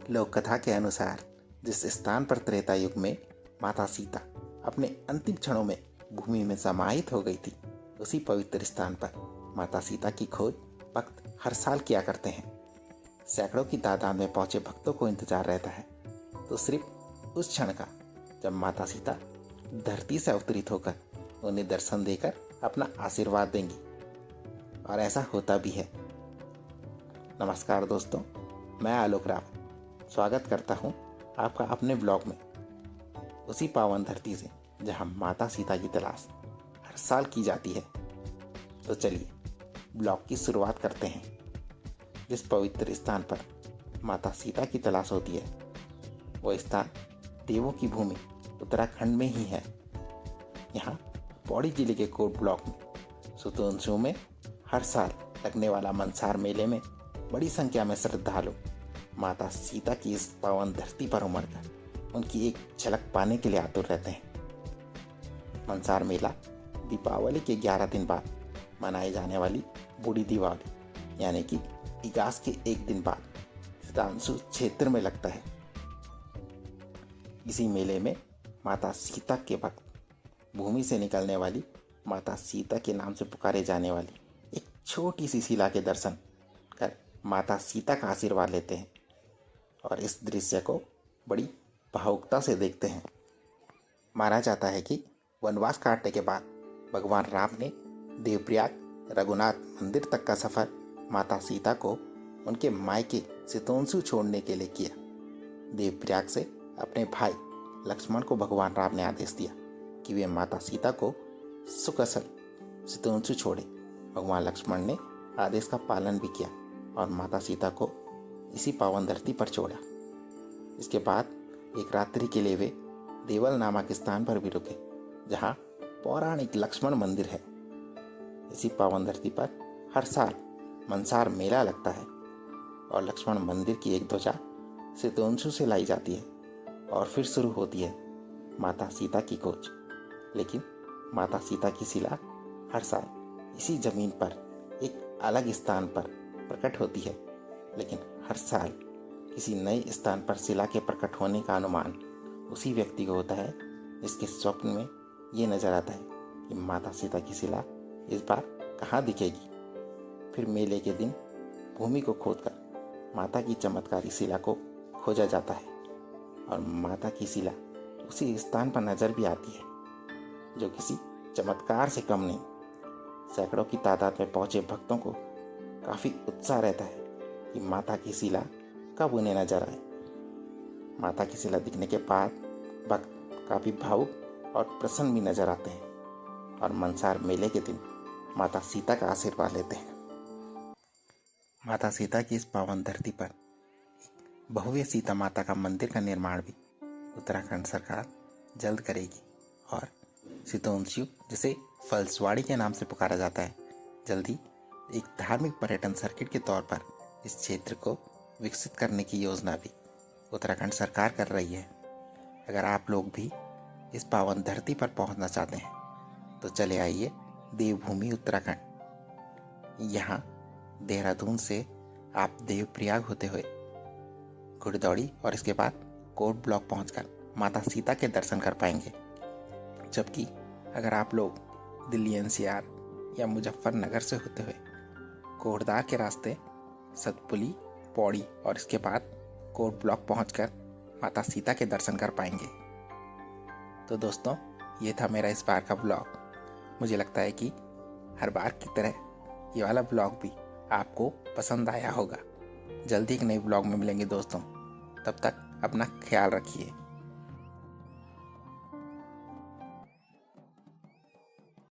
लोक कथा के अनुसार जिस स्थान पर त्रेता युग में माता सीता अपने अंतिम क्षणों में भूमि में समाहित हो गई थी, उसी पवित्र स्थान पर माता सीता की खोज भक्त हर साल किया करते हैं। सैकड़ों की तादाद में पहुंचे भक्तों को इंतजार रहता है तो सिर्फ उस क्षण का जब माता सीता धरती से अवतरित होकर उन्हें दर्शन देकर अपना आशीर्वाद देंगी, और ऐसा होता भी है। नमस्कार दोस्तों, मैं आलोक राव स्वागत करता हूं आपका अपने ब्लॉग में, उसी पावन धरती से जहां माता सीता की तलाश हर साल की जाती है। तो चलिए ब्लॉग की शुरुआत करते हैं। जिस पवित्र स्थान पर माता सीता की तलाश होती है वो स्थान देवों की भूमि उत्तराखंड में ही है। यहाँ पौड़ी जिले के कोट ब्लॉक में सुतोंशु में हर साल लगने वाला मनसार मेले में बड़ी संख्या में श्रद्धालु माता सीता की इस पावन धरती पर उमड़कर उनकी एक झलक पाने के लिए आतुर रहते हैं। मनसार मेला दीपावली के 11 दिन बाद मनाई जाने वाली बूढ़ी दिवाली यानी कि इगास के एक दिन बाद सुतोंशु क्षेत्र में लगता है। इसी मेले में माता सीता के भक्त भूमि से निकलने वाली माता सीता के नाम से पुकारे जाने वाली एक छोटी सी शिला के दर्शन कर माता सीता का आशीर्वाद लेते हैं और इस दृश्य को बड़ी भावुकता से देखते हैं। माना जाता है कि वनवास काटने के बाद भगवान राम ने देवप्रयाग रघुनाथ मंदिर तक का सफर माता सीता को उनके मायके सुतोंशु छोड़ने के लिए किया। देवप्रयाग से अपने भाई लक्ष्मण को भगवान राम ने आदेश दिया कि वे माता सीता को सुकसल सुतोंशु छोड़े। भगवान लक्ष्मण ने आदेश का पालन भी किया और माता सीता को इसी पावन धरती पर छोड़ा। इसके बाद एक रात्रि के लिए वे देवल नामक स्थान पर भी रुके, जहां पौराणिक लक्ष्मण मंदिर है। इसी पावन धरती पर हर साल मनसार मेला लगता है और लक्ष्मण मंदिर की एक ध्वजा सुतोंशु से लाई जाती है और फिर शुरू होती है माता सीता की खोज। लेकिन माता सीता की शिला हर साल इसी जमीन पर एक अलग स्थान पर प्रकट होती है, लेकिन हर साल किसी नए स्थान पर शिला के प्रकट होने का अनुमान उसी व्यक्ति को होता है जिसके स्वप्न में ये नजर आता है कि माता सीता की शिला इस बार कहाँ दिखेगी। फिर मेले के दिन भूमि को खोदकर माता की चमत्कारी शिला को खोजा जाता है और माता की शिला उसी स्थान पर नजर भी आती है, जो किसी चमत्कार से कम नहीं। सैकड़ों की तादाद में पहुंचे भक्तों को काफी उत्साह रहता है कि माता की शिला कब उन्हें नजर आए। माता की शिला दिखने के बाद भक्त काफी भावुक और प्रसन्न भी नजर आते हैं और मनसार मेले के दिन माता सीता का आशीर्वाद लेते हैं। माता सीता की इस पावन धरती पर भव्य सीता माता का मंदिर का निर्माण भी उत्तराखंड सरकार जल्द करेगी और सुतोंशु, जिसे फलसवाड़ी के नाम से पुकारा जाता है, जल्द ही एक धार्मिक पर्यटन सर्किट के तौर पर इस क्षेत्र को विकसित करने की योजना भी उत्तराखंड सरकार कर रही है। अगर आप लोग भी इस पावन धरती पर पहुंचना चाहते हैं तो चले आइए देवभूमि उत्तराखंड। यहाँ देहरादून से आप देवप्रयाग होते हुए घुड़दौड़ी और इसके बाद कोट ब्लॉक पहुंचकर माता सीता के दर्शन कर पाएंगे। जबकि अगर आप लोग दिल्ली एनसीआर या मुजफ्फरनगर से होते हुए कोटद्वार के रास्ते सतपुली, पौड़ी और इसके बाद कोट ब्लॉक पहुंचकर माता सीता के दर्शन कर पाएंगे। तो दोस्तों, ये था मेरा इस बार का ब्लॉग। मुझे लगता है कि हर बार की तरह ये वाला ब्लॉग भी आपको पसंद आया होगा। जल्दी एक नए ब्लॉग में मिलेंगे दोस्तों। तब तक अपना ख्याल रखिए।